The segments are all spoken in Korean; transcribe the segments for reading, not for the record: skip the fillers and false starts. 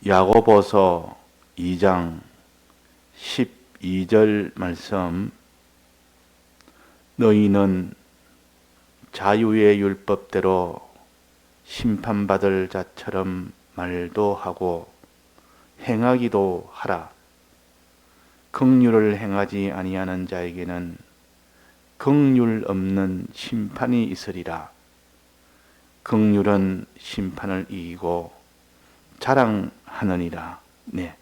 야고보서 2장 12절 말씀. 너희는 자유의 율법대로 심판받을 자처럼 말도 하고 행하기도 하라. 긍휼을 행하지 아니하는 자에게는 긍휼 없는 심판이 있으리라. 긍휼은 심판을 이기고 자랑하느니라. 네.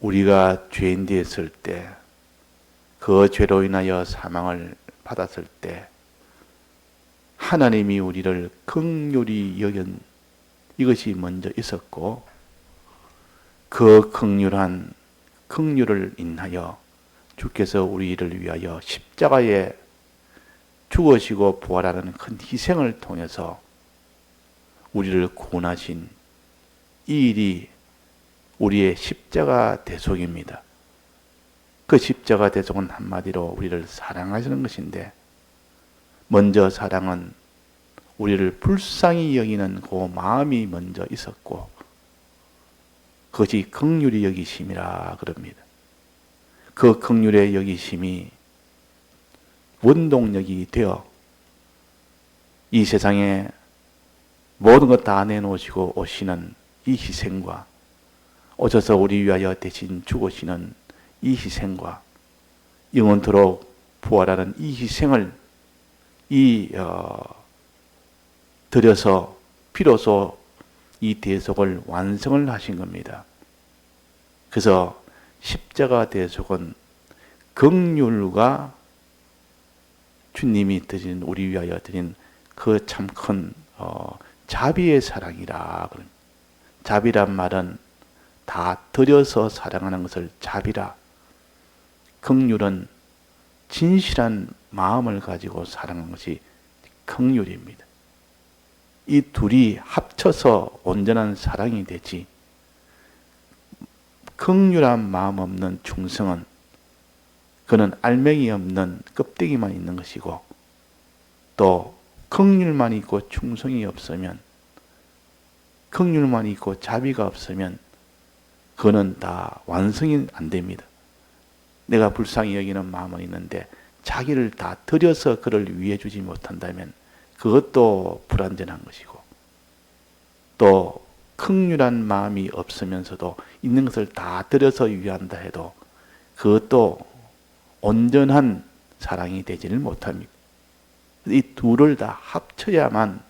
우리가 죄인 되었을 때, 그 죄로 인하여 사망을 받았을 때 하나님이 우리를 긍휼히 여긴 이것이 먼저 있었고, 그 긍휼을 인하여 주께서 우리를 위하여 십자가에 죽으시고 부활하는 큰 희생을 통해서 우리를 구원하신 이 일이 우리의 십자가 대속입니다. 그 십자가 대속은 한마디로 우리를 사랑하시는 것인데, 먼저 사랑은 우리를 불쌍히 여기는 그 마음이 먼저 있었고, 그것이 긍휼히 여기심이라 그럽니다. 그 긍휼의 여기심이 원동력이 되어 이 세상에 모든 것 다 내놓으시고 오시는 이 희생과, 오셔서 우리 위하여 대신 죽으시는 이 희생과, 영원토록 부활하는 이 희생을 드려서 비로소 이 대속을 완성을 하신 겁니다. 그래서 십자가 대속은 긍휼과 주님이 드린, 우리 위하여 드린 그 참 큰 자비의 사랑이라. 자비란 말은 다 드려서 사랑하는 것을 자비라. 긍휼은 진실한 마음을 가지고 사랑하는 것이 긍휼입니다. 이 둘이 합쳐서 온전한 사랑이 되지, 긍휼한 마음 없는 충성은 그는 알맹이 없는 껍데기만 있는 것이고, 또 긍휼만 있고 충성이 없으면, 긍휼만 있고 자비가 없으면 그는 다 완성이 안 됩니다. 내가 불쌍히 여기는 마음은 있는데 자기를 다 들여서 그를 위해 주지 못한다면 그것도 불완전한 것이고, 또 긍휼한 마음이 없으면서도 있는 것을 다 들여서 위한다 해도 그것도 온전한 사랑이 되지를 못합니다. 이 둘을 다 합쳐야만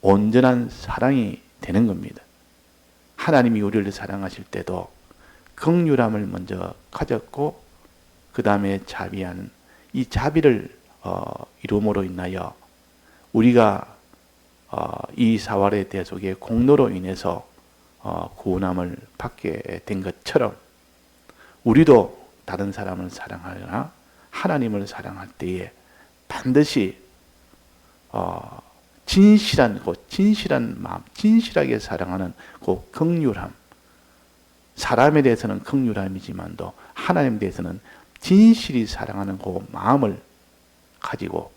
온전한 사랑이 되는 겁니다. 하나님이 우리를 사랑하실 때도 긍휼함을 먼저 가졌고, 그 다음에 자비하는 이 자비를 이룸으로 인하여 우리가 이 사활의 대속의 공로로 인해서 구원함을 받게 된 것처럼, 우리도 다른 사람을 사랑하거나 하나님을 사랑할 때에 반드시 진실한 마음, 진실하게 사랑하는 그 긍휼함, 사람에 대해서는 긍휼함이지만도 하나님에 대해서는 진실히 사랑하는 그 마음을 가지고,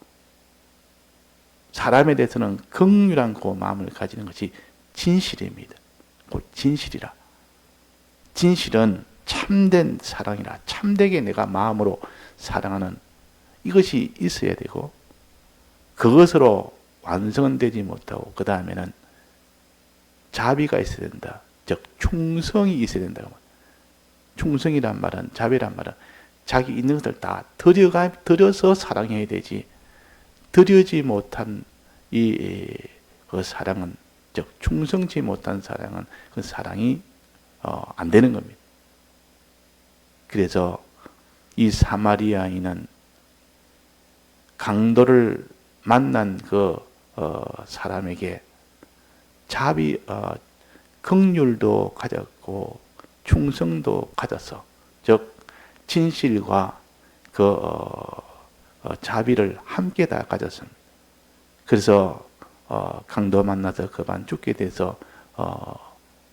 사람에 대해서는 긍휼한 그 마음을 가지는 것이 진실입니다. 그 진실이라. 진실은 참된 사랑이라. 참되게 내가 마음으로 사랑하는 이것이 있어야 되고, 그것으로 완성은 되지 못하고 그 다음에는 자비가 있어야 된다. 즉 충성이 있어야 된다. 충성이란 말은, 자비란 말은 자기 있는 것을 다 들여서 사랑해야 되지, 드리지 못한 그 사랑은, 즉 충성치 못한 사랑은 그 사랑이 안 되는 겁니다. 그래서 이 사마리아인은 강도를 만난 그 사람에게 긍휼도 가졌고 충성도 가졌어. 즉 진실과 그 자비를 함께 다 가졌습니다. 그래서 강도 만나서 그만 죽게 돼서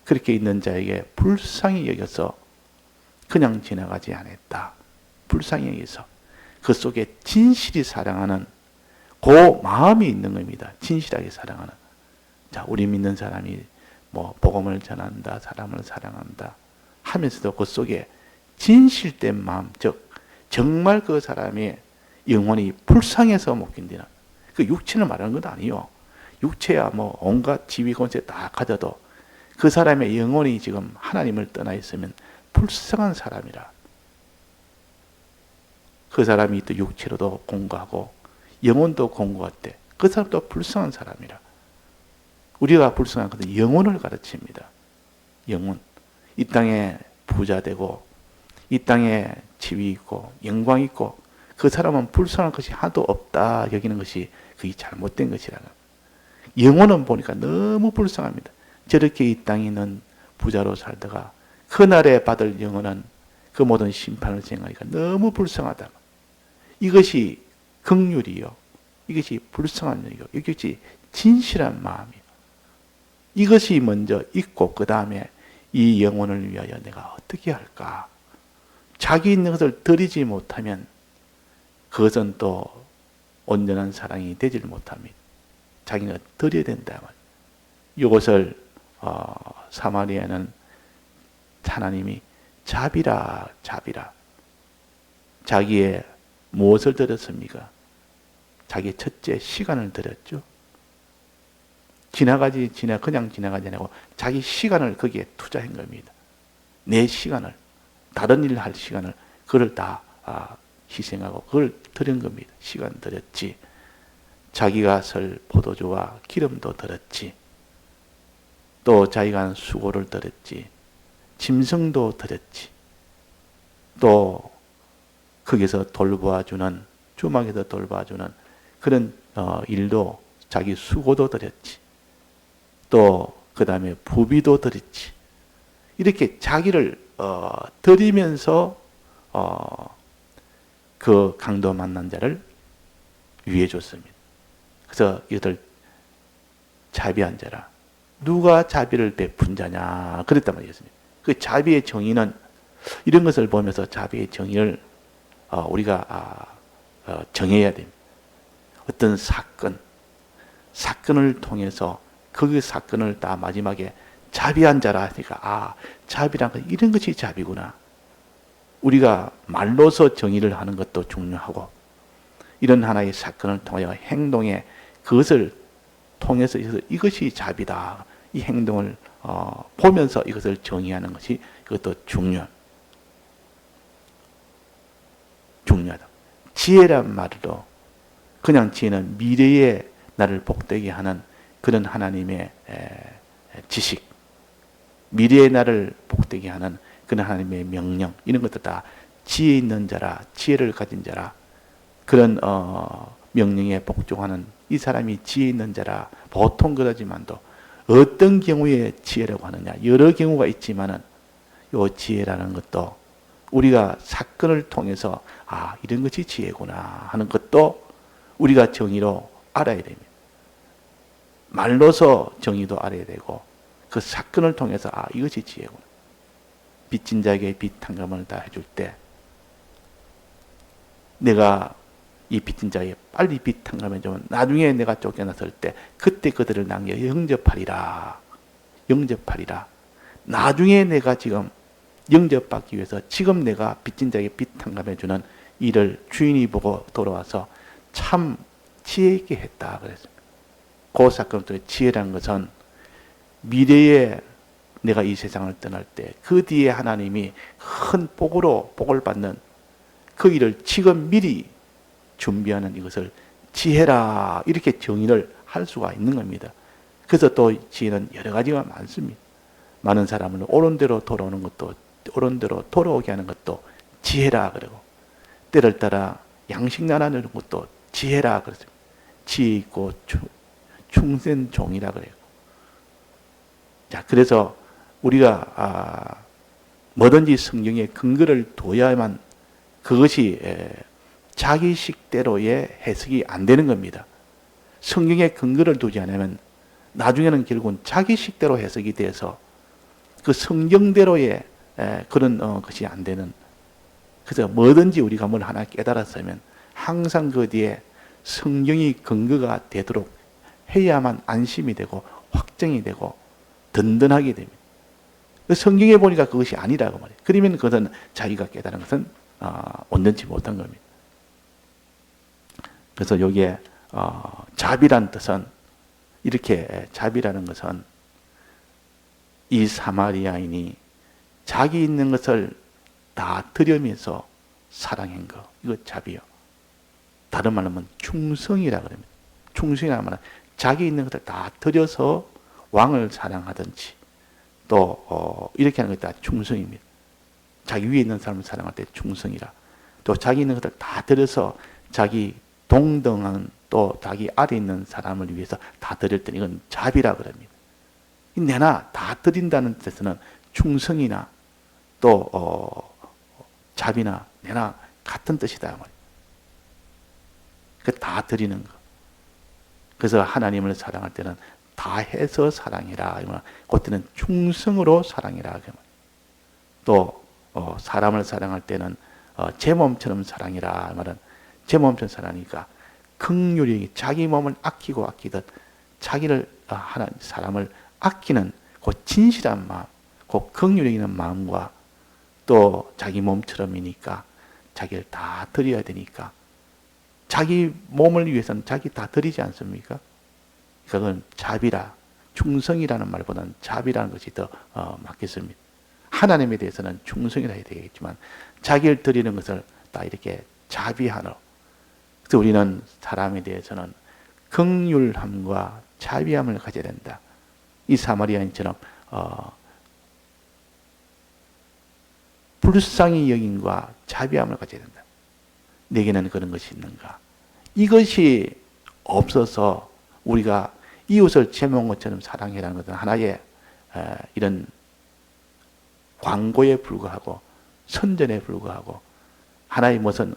그렇게 있는 자에게 불쌍히 여겨서 그냥 지나가지 않았다. 불쌍히 여기서 그 속에 진실이 사랑하는 그 마음이 있는 겁니다. 진실하게 사랑하는. 자, 우리 믿는 사람이 뭐 복음을 전한다, 사람을 사랑한다 하면서도 그 속에 진실된 마음, 즉 정말 그 사람의 영혼이 불쌍해서 못 견디는, 그 육체는 말하는 것 아니요. 육체야 뭐 온갖 지위 권세 다 가져도 그 사람의 영혼이 지금 하나님을 떠나 있으면 불쌍한 사람이라. 그 사람이 또 육체로도 공고하고 영혼도 공고할 때 그 사람도 불쌍한 사람이라. 우리가 불쌍한 것은 영혼을 가르칩니다. 영혼. 이 땅에 부자 되고 이 땅에 지위 있고 영광 있고 그 사람은 불쌍한 것이 하나도 없다 여기는 것이 그게 잘못된 것이라는. 영혼은 보니까 너무 불쌍합니다. 저렇게 이 땅에 있는 부자로 살다가 그날에 받을 영혼은 그 모든 심판을 생각하니까 너무 불쌍하다. 이것이 긍휼이요. 이것이 불쌍한 일이요. 이것이 진실한 마음이요. 이것이 먼저 있고 그 다음에 이 영혼을 위하여 내가 어떻게 할까? 자기 있는 것을 드리지 못하면 그것은 또 온전한 사랑이 되질 못합니다. 자기가 드려야 된다. 이것을 사마리아는 하나님이 자비라 자비라. 자기의 무엇을 드렸습니까? 자기의 첫째 시간을 드렸죠. 그냥 지나가지 않고 자기 시간을 거기에 투자한 겁니다. 내 시간을, 다른 일을 할 시간을, 그걸 다 희생하고 그걸 드린 겁니다. 시간 드렸지. 자기가 설 포도주와 기름도 드렸지. 또 자기가 한 수고를 드렸지. 짐승도 드렸지. 또 거기서 돌봐주는, 주막에서 돌봐주는 그런 일도 자기 수고도 드렸지. 또 그 다음에 부비도 드렸지. 이렇게 자기를 드리면서 그 강도 만난 자를 위해 줬습니다. 그래서 이들 자비한 자라. 누가 자비를 베푼 자냐 그랬단 말이었습니다. 그 자비의 정의는 이런 것을 보면서 자비의 정의를 우리가 정해야 됩니다. 어떤 사건을 통해서 그 사건을 다 마지막에 자비한 자라 하니까 자비란 건 이런 것이 자비구나. 우리가 말로서 정의를 하는 것도 중요하고 이런 하나의 사건을 통하여 행동에 그것을 통해서 이것이 자비다. 이 행동을 보면서 이것을 정의하는 것이 그것도 중요하다. 지혜란 말도 그냥 지혜는 미래에 나를 복되게 하는 그런 하나님의 지식, 미래의 나를 복되게 하는 그런 하나님의 명령, 이런 것도 다 지혜 있는 자라, 지혜를 가진 자라, 그런 명령에 복종하는 이 사람이 지혜 있는 자라. 보통 그러지만도 어떤 경우에 지혜라고 하느냐, 여러 경우가 있지만은 이 지혜라는 것도 우리가 사건을 통해서 이런 것이 지혜구나 하는 것도 우리가 정의로 알아야 됩니다. 말로서 정의도 알아야 되고 그 사건을 통해서 이것이 지혜구나. 빚진 자에게 빚 탕감을 다 해줄 때 내가 이 빚진 자에게 빨리 빚 탕감해 주면 나중에 내가 쫓겨났을 때 그때 그들을 남겨 영접하리라. 나중에 내가 지금 영접받기 위해서 지금 내가 빚진 자에게 빚 탕감해 주는 일을 주인이 보고 돌아와서 참 지혜 있게 했다 그랬습니다. 그 사건 속에 지혜라는 것은 미래에 내가 이 세상을 떠날 때 그 뒤에 하나님이 큰 복을 받는 그 일을 지금 미리 준비하는 이것을 지혜라 이렇게 정의를 할 수가 있는 겁니다. 그래서 또 지혜는 여러 가지가 많습니다. 많은 사람을 옳은 대로 돌아오는 것도, 옳은 대로 돌아오게 하는 것도 지혜라 그러고, 때를 따라 양식 나누는 것도 지혜라 그랬습니다. 지혜 있고 충센 종이라 그래요. 자, 그래서 우리가 뭐든지 성경에 근거를 둬야만 그것이 자기 식대로의 해석이 안 되는 겁니다. 성경에 근거를 두지 않으면 나중에는 결국은 자기 식대로 해석이 돼서 그 성경대로의 그런 것이 안 되는 그래서 뭐든지 우리가 뭘 하나 깨달았으면 항상 그 뒤에 성경이 근거가 되도록 해야만 안심이 되고 확정이 되고 든든하게 됩니다. 성경에 보니까 그것이 아니라고 말해요. 그러면 그것은 자기가 깨달은 것은 온전치 못한 겁니다. 그래서 여기에 자비란 뜻은 이렇게 자비라는 것은 이 사마리아인이 자기 있는 것을 다 드리면서 사랑한 거, 이거 자비요. 다른 말로 하면 충성이라 그럽니다. 충성이라는 말은 자기 있는 것을 다 드려서 왕을 사랑하든지 또 이렇게 하는 것이 다 충성입니다. 자기 위에 있는 사람을 사랑할 때 충성이라. 또 자기 있는 것을 다 드려서 자기 동등한 또 자기 아래 있는 사람을 위해서 다 드릴 때 이건 자비라 그럽니다. 내나 다 드린다는 뜻에서는 충성이나 또 자비나 내나 같은 뜻이다 말이에요. 그 다 드리는 거. 그래서 하나님을 사랑할 때는 다 해서 사랑해라. 그때는 충성으로 사랑해라. 또 사람을 사랑할 때는 제 몸처럼 사랑해라. 말은 제 몸처럼 사랑하니까 긍휼히 자기 몸을 아끼고 아끼듯 자기를 사람을 아끼는 그 진실한 마음, 그 긍휼히 있는 마음과 또 자기 몸처럼이니까 자기를 다 드려야 되니까 자기 몸을 위해서는 자기 다 드리지 않습니까? 그건 자비라, 충성이라는 말보다는 자비라는 것이 더 맞겠습니다. 하나님에 대해서는 충성이라 해야 되겠지만 자기를 드리는 것을 다 이렇게 자비하노. 그래서 우리는 사람에 대해서는 긍휼함과 자비함을 가져야 된다. 이 사마리아인처럼 불쌍히 여김과 자비함을 가져야 된다. 내게는 그런 것이 있는가? 이것이 없어서 우리가 이웃을 제 몸처럼 사랑해라는 것은 하나의 이런 광고에 불과하고 선전에 불과하고 하나의 무슨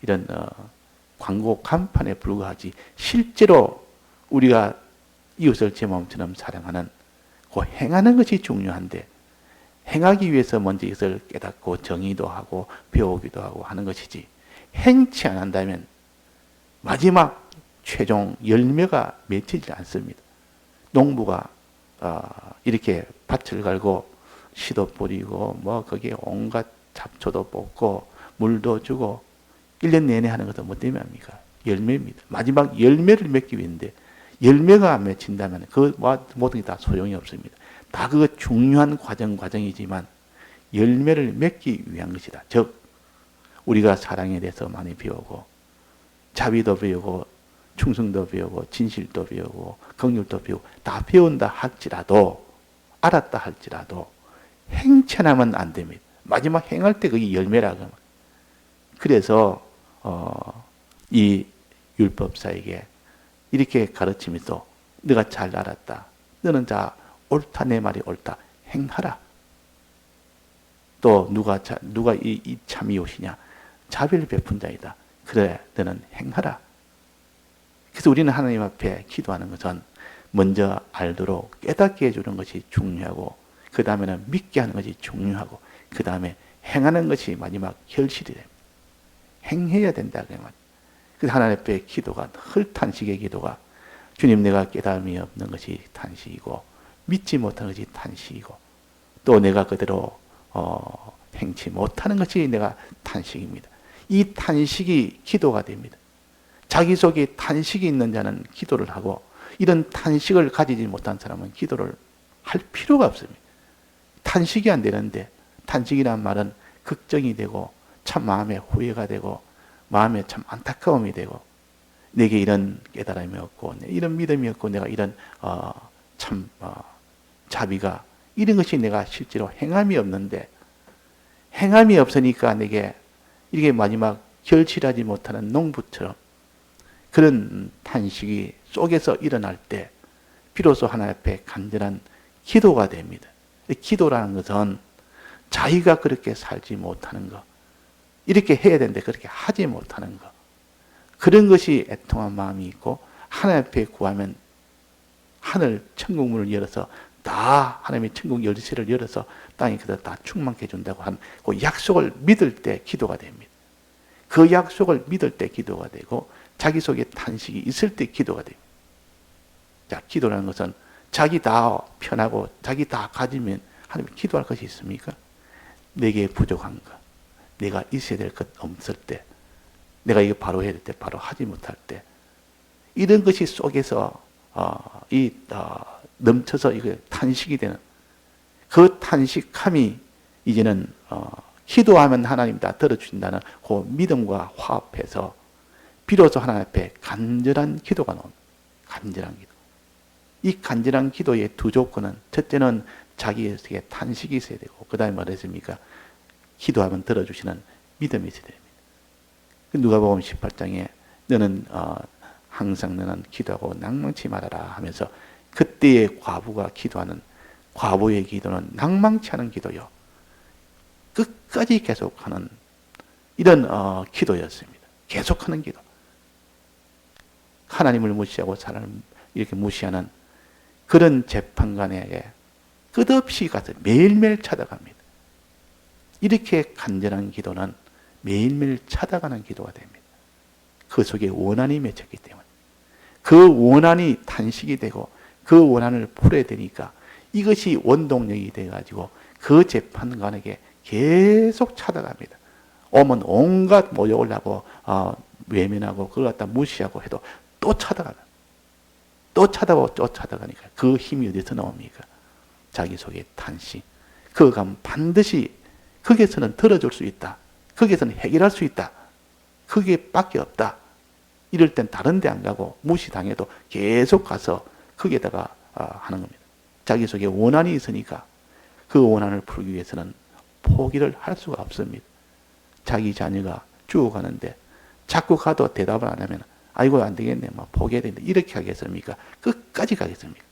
이런 광고 간판에 불과하지 실제로 우리가 이웃을 제 몸처럼 사랑하는 그 행하는 것이 중요한데 행하기 위해서 먼저 이것을 깨닫고 정의도 하고 배우기도 하고 하는 것이지 행치 않는다면 마지막 최종 열매가 맺히지 않습니다. 농부가 이렇게 밭을 갈고 씨도 뿌리고 뭐 거기에 온갖 잡초도 뽑고 물도 주고 1년 내내 하는 것도 뭐 때문에 합니까? 열매입니다. 마지막 열매를 맺기 위해인데 열매가 안 맺힌다면 그 모든 게 다 소용이 없습니다. 다 그거 중요한 과정이지만 열매를 맺기 위한 것이다. 즉 우리가 사랑에 대해서 많이 배우고 자비도 배우고 충성도 배우고 진실도 배우고 긍휼도 배우고 다 배운다 할지라도 알았다 할지라도 행천하면 안 됩니다. 마지막 행할 때 그게 열매라고. 그래서 이 율법사에게 이렇게 가르치면서 너가 잘 알았다. 너는 자 옳다 내 말이 옳다. 행하라. 또 누가 이 참이웃이냐? 자비를 베푼 자이다. 그래 너는 행하라. 그래서 우리는 하나님 앞에 기도하는 것은 먼저 알도록 깨닫게 해주는 것이 중요하고 그 다음에는 믿게 하는 것이 중요하고 그 다음에 행하는 것이 마지막 결실이 됩니다. 행해야 된다. 그래서 하나님 앞에 기도가 늘 탄식의 기도가 주님 내가 깨달음이 없는 것이 탄식이고 믿지 못하는 것이 탄식이고 또 내가 그대로 행치 못하는 것이 내가 탄식입니다. 이 탄식이 기도가 됩니다. 자기 속에 탄식이 있는 자는 기도를 하고 이런 탄식을 가지지 못한 사람은 기도를 할 필요가 없습니다. 탄식이 안 되는데 탄식이란 말은 걱정이 되고 참 마음에 후회가 되고 마음에 참 안타까움이 되고 내게 이런 깨달음이 없고 이런 믿음이 없고 내가 이런 자비가 이런 것이 내가 실제로 행함이 없는데 행함이 없으니까 내게 이게 마지막 결실하지 못하는 농부처럼 그런 탄식이 속에서 일어날 때 비로소 하나님 앞에 간절한 기도가 됩니다. 기도라는 것은 자기가 그렇게 살지 못하는 것 이렇게 해야 되는데 그렇게 하지 못하는 것 그런 것이 애통한 마음이 있고 하나님 앞에 구하면 하늘 천국문을 열어서 다 하나님의 천국 열쇠를 열어서 땅이 그대로 다 충만케 해준다고 한 그 약속을 믿을 때 기도가 됩니다. 그 약속을 믿을 때 기도가 되고 자기 속에 탄식이 있을 때 기도가 됩니다. 자, 기도라는 것은 자기 다 편하고 자기 다 가지면 하나님 기도할 것이 있습니까? 내게 부족한 것, 내가 있어야 될 것 없을 때, 내가 이거 바로 해야 될 때 바로 하지 못할 때, 이런 것이 속에서 넘쳐서 이거 탄식이 되는 그 탄식함이 이제는 기도하면 하나님 다 들어주신다는 그 믿음과 화합해서 비로소 하나님 앞에 간절한 기도가 나옵니다. 간절한 기도. 이 간절한 기도의 두 조건은 첫째는 자기에게 탄식이 있어야 되고 그 다음에 뭐랬습니까? 기도하면 들어주시는 믿음이 있어야 됩니다. 누가복음 18장에 너는 항상 너는 기도하고 낭망치 말아라 하면서 그때의 과부가 기도하는 과부의 기도는 낭망치 않은 기도요. 끝까지 계속하는 이런 기도였습니다. 계속하는 기도. 하나님을 무시하고 사람을 이렇게 무시하는 그런 재판관에게 끝없이 가서 매일매일 찾아갑니다. 이렇게 간절한 기도는 매일매일 찾아가는 기도가 됩니다. 그 속에 원한이 맺혔기 때문에 그 원한이 탄식이 되고 그 원한을 풀어야 되니까 이것이 원동력이 돼가지고 그 재판관에게 계속 찾아갑니다. 오면 온갖 모욕을 하고 외면하고 그걸 갖다 무시하고 해도 또 찾아가다. 또 찾아가고 또 찾아가니까 그 힘이 어디서 나옵니까? 자기 속에 탄식. 그거 가면 반드시 거기에서는 들어줄 수 있다. 거기에서는 해결할 수 있다. 그게 밖에 없다. 이럴 땐 다른 데 안 가고 무시당해도 계속 가서 거기에다가 하는 겁니다. 자기 속에 원한이 있으니까 그 원한을 풀기 위해서는 포기를 할 수가 없습니다. 자기 자녀가 죽어가는데 자꾸 가도 대답을 안 하면 아이고 안 되겠네, 뭐 포기해야 된다 이렇게 하겠습니까? 끝까지 가겠습니까?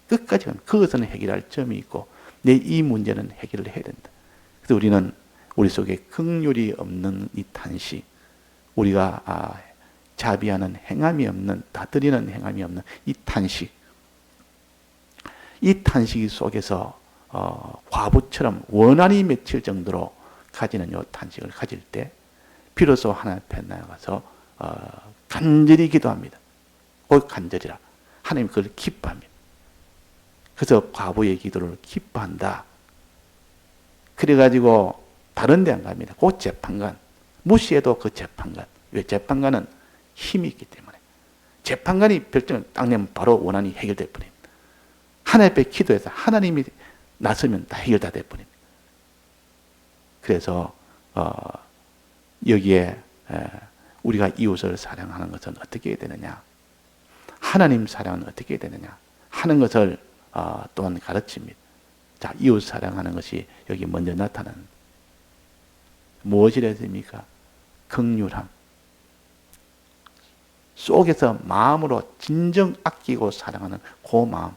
끝까지 가면 그것은 해결할 점이 있고 내 이 문제는 해결을 해야 된다. 그래서 우리는 우리 속에 긍휼이 없는 이 탄식, 우리가 자비하는 행함이 없는, 다스리는 행함이 없는 이 탄식, 이 탄식 속에서 과부처럼 원한이 맺힐 정도로 가지는 이 탄식을 가질 때 비로소 하나님 앞에 나가서 간절히 기도합니다. 꼭 간절히라. 하나님 그걸 기뻐합니다. 그래서 과부의 기도를 기뻐한다. 그래가지고 다른 데 안 갑니다. 그 재판관. 무시해도 그 재판관. 왜? 재판관은 힘이 있기 때문에. 재판관이 결정을 딱 내면 바로 원한이 해결될 뿐입니다. 하나님 앞에 기도해서 하나님이 나서면 다 해결 다 될 뿐입니다. 그래서 여기에 우리가 이웃을 사랑하는 것은 어떻게 해야 되느냐, 하나님 사랑은 어떻게 해야 되느냐 하는 것을 또한 가르칩니다. 자, 이웃 사랑하는 것이 여기 먼저 나타나는 무엇이라 했습니까? 긍휼함. 속에서 마음으로 진정 아끼고 사랑하는 그 마음.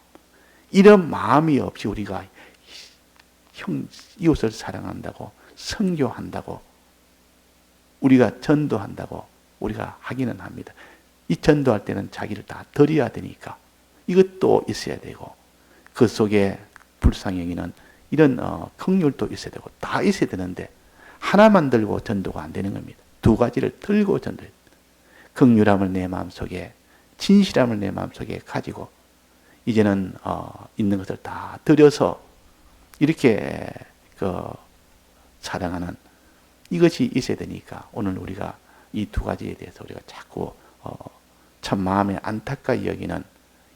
이런 마음이 없이 우리가 이웃을 사랑한다고, 선교한다고, 우리가 전도한다고 우리가 하기는 합니다. 이 전도할 때는 자기를 다 드려야 되니까 이것도 있어야 되고 그 속에 불쌍형이는 이런 긍휼도 있어야 되고 다 있어야 되는데 하나만 들고 전도가 안 되는 겁니다. 두 가지를 들고 전도해야 됩니다. 긍휼함을 내 마음속에, 진실함을 내 마음속에 가지고 이제는 있는 것을 다 들여서 이렇게 사랑하는 이것이 있어야 되니까 오늘 우리가 이 두 가지에 대해서 우리가 자꾸 참 마음에 안타까이 여기는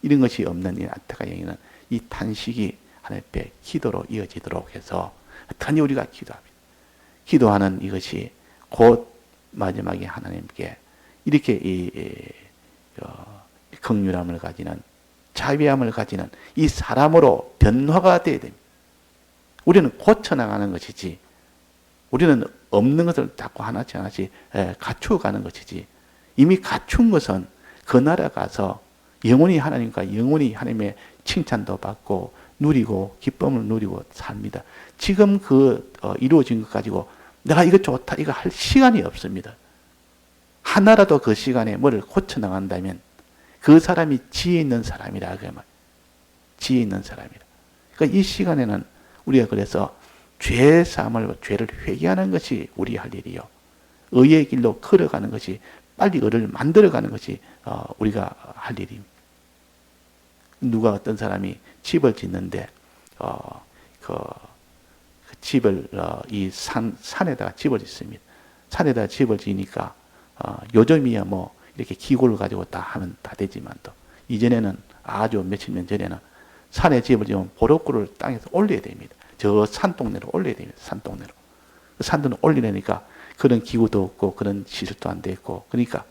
이런 것이 없는 이 안타까이 여기는 이 탄식이 하나님 앞에 기도로 이어지도록 해서 어떠니 우리가 기도합니다. 기도하는 이것이 곧 마지막에 하나님께 이렇게 이 긍휼함을 가지는, 자비함을 가지는 이 사람으로 변화가 되어야 됩니다. 우리는 고쳐나가는 것이지 우리는 없는 것을 자꾸 하나씩 하나씩 갖추어가는 것이지 이미 갖춘 것은 그 나라 가서 영원히 하나님과 영원히 하나님의 칭찬도 받고 누리고 기쁨을 누리고 삽니다. 지금 이루어진 것 가지고 내가 이거 좋다 이거 할 시간이 없습니다. 하나라도 그 시간에 뭐를 고쳐나간다면 그 사람이 지혜 있는 사람이라. 지혜 있는 사람이라. 그러니까 이 시간에는 우리가 그래서 죄 사함을, 죄를 회개하는 것이 우리 할 일이요. 의의 길로 걸어가는 것이, 빨리 의를 만들어가는 것이 우리가 할 일입니다. 누가 어떤 사람이 집을 짓는데 그 집을 이 산에다가 집을 짓습니다. 산에다가 집을 지으니까 요즘이야 뭐 이렇게 기구를 가지고 다 하면 다 되지만 또 이전에는 아주 며칠 년 전에는 산에 집을 지으면 보로구를 땅에서 올려야 됩니다. 저 산동네로 올려야 됩니다. 산동네로. 산동네로 올리려니까 그런 기구도 없고 그런 시설도 안 돼 있고, 그러니까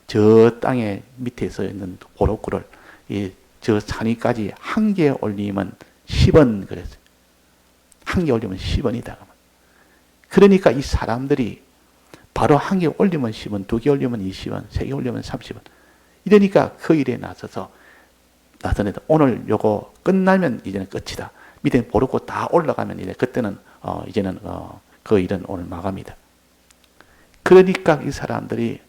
저 땅에 밑에서 있는 보로구를 저 산위까지 한 개 올리면 10원 그랬어요. 한 개 올리면 10원이다. 그러니까 이 사람들이 바로 한 개 올리면 10원, 두 개 올리면 20원, 세 개 올리면 30원. 이러니까 그 일에 나서는데 오늘 요거 끝나면 이제는 끝이다. 밑에 보르고 다 올라가면 이제 그때는 이제는 그 일은 오늘 마감이다. 그러니까 이 사람들이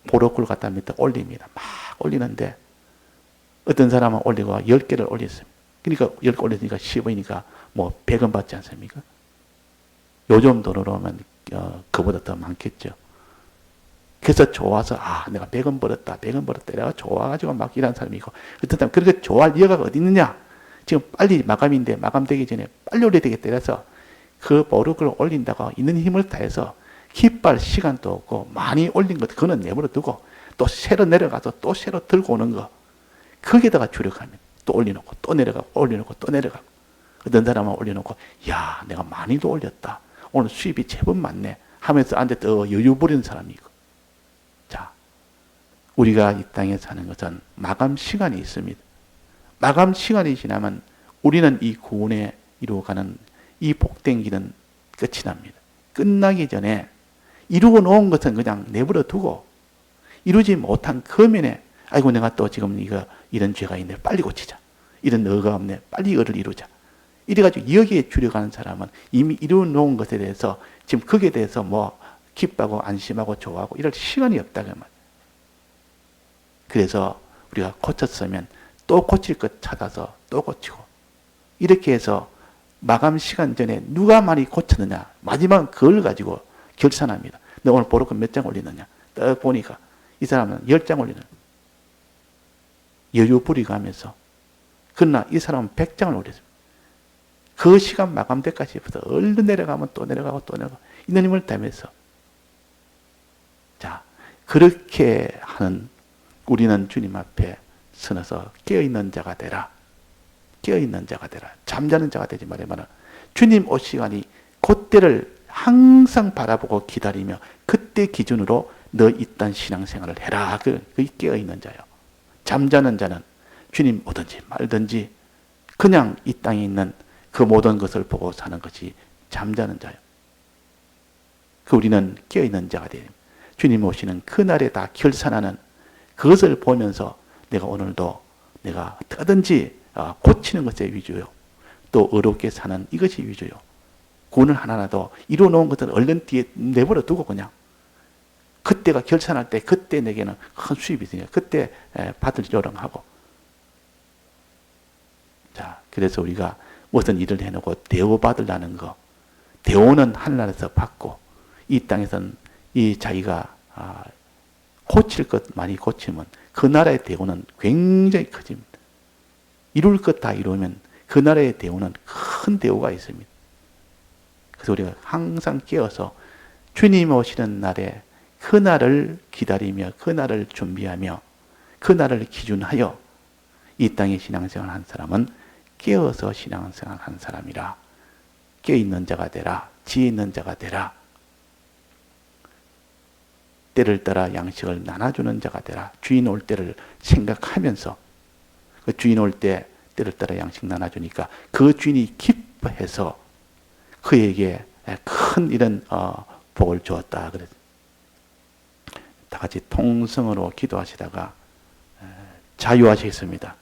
보로꿀 갖다 밑에 올립니다. 막 올리는데 어떤 사람은 올리고 10개를 올렸습니다. 그러니까 10개 올렸으니까 10원이니까 뭐 100원 받지 않습니까? 요즘 돈으로 하면 그보다 더 많겠죠. 그래서 좋아서 내가 100원 벌었다. 100원 벌었다. 내가 좋아가지고 막 일하는 사람이 있고, 어떤 사람 그렇게 좋아할 이유가 어디 있느냐? 지금 빨리 마감인데 마감되기 전에 빨리 올려야 되겠다. 그래서 그 보르크를 올린다고 있는 힘을 다해서 기빨 시간도 없고 많이 올린 것 그거는 내버려 두고 또 새로 내려가서 또 새로 들고 오는 거 거기에다가 주력하면 또 올려놓고 또 내려가고 올려놓고 또 내려가고, 어떤 사람은 올려놓고 야 내가 많이도 올렸다. 오늘 수입이 제법 많네 하면서 앉아 또 여유 부리는 사람이 있고. 자, 우리가 이 땅에 사는 것은 마감 시간이 있습니다. 마감 시간이 지나면 우리는 이 구원에 이루어가는 이 복된 길은 끝이 납니다. 끝나기 전에 이루어 놓은 것은 그냥 내버려 두고 이루지 못한 거면에 아이고 내가 또 지금 이런 죄가 있네 빨리 고치자. 이런 의가 없네 빨리 의를 이루자. 이래가지고 여기에 주력하는 사람은 이미 이루어 놓은 것에 대해서 지금 거기에 대해서 뭐 기뻐하고 안심하고 좋아하고 이럴 시간이 없다 그 말. 그래서 우리가 고쳤으면 또 고칠 것 찾아서 또 고치고 이렇게 해서 마감 시간 전에 누가 많이 고쳤느냐 마지막 그걸 가지고 결산합니다. 너 오늘 보로크 몇 장 올리느냐 딱 보니까 이 사람은 10장 올리는 여유 부리고 하면서, 그러나 이 사람은 100장을 올렸습니다. 그 시간 마감때까지 해서 얼른 내려가면 또 내려가고 또 내려가고 있는 힘을 다하면서, 자 그렇게 하는 우리는 주님 앞에 서서 깨어있는 자가 되라. 깨어있는 자가 되라. 잠자는 자가 되지 말아라. 주님 올 시간이 그때를 항상 바라보고 기다리며 그때 기준으로 너 이딴 신앙생활을 해라. 그게 깨어있는 자요. 잠자는 자는 주님 오든지 말든지 그냥 이 땅에 있는 그 모든 것을 보고 사는 것이 잠자는 자요. 우리는 깨어있는 자가 되는 주님 오시는 그날에 다 결산하는 그것을 보면서 내가 오늘도 내가 어떻게든지 고치는 것에 위주요. 또 의롭게 사는 이것이 위주요. 구원을 하나라도 이루어놓은 것들은 얼른 뒤에 내버려 두고 그냥 그때가 결산할 때 그때 내게는 큰 수입이 있으니까 그때 받을 요령하고. 자, 그래서 우리가 무슨 일을 해놓고 대우받으려는 거, 대우는 하늘나라에서 받고 이 땅에서는 이 자기가 고칠 것 많이 고치면 그 나라의 대우는 굉장히 커집니다. 이룰 것 다 이루면 그 나라의 대우는 큰 대우가 있습니다. 그래서 우리가 항상 깨어서 주님 오시는 날에 그 날을 기다리며 그 날을 준비하며 그 날을 기준하여 이 땅에 신앙생활 한 사람은 깨어서 신앙생활 한 사람이라. 깨어있는 자가 되라. 지혜 있는 자가 되라. 때를 따라 양식을 나눠주는 자가 되라. 주인 올 때를 생각하면서 그 주인 올 때 때를 따라 양식 나눠주니까 그 주인이 기뻐해서 그에게 큰 이런 복을 주었다. 그래서 다 같이 통성으로 기도하시다가 자유하시겠습니다.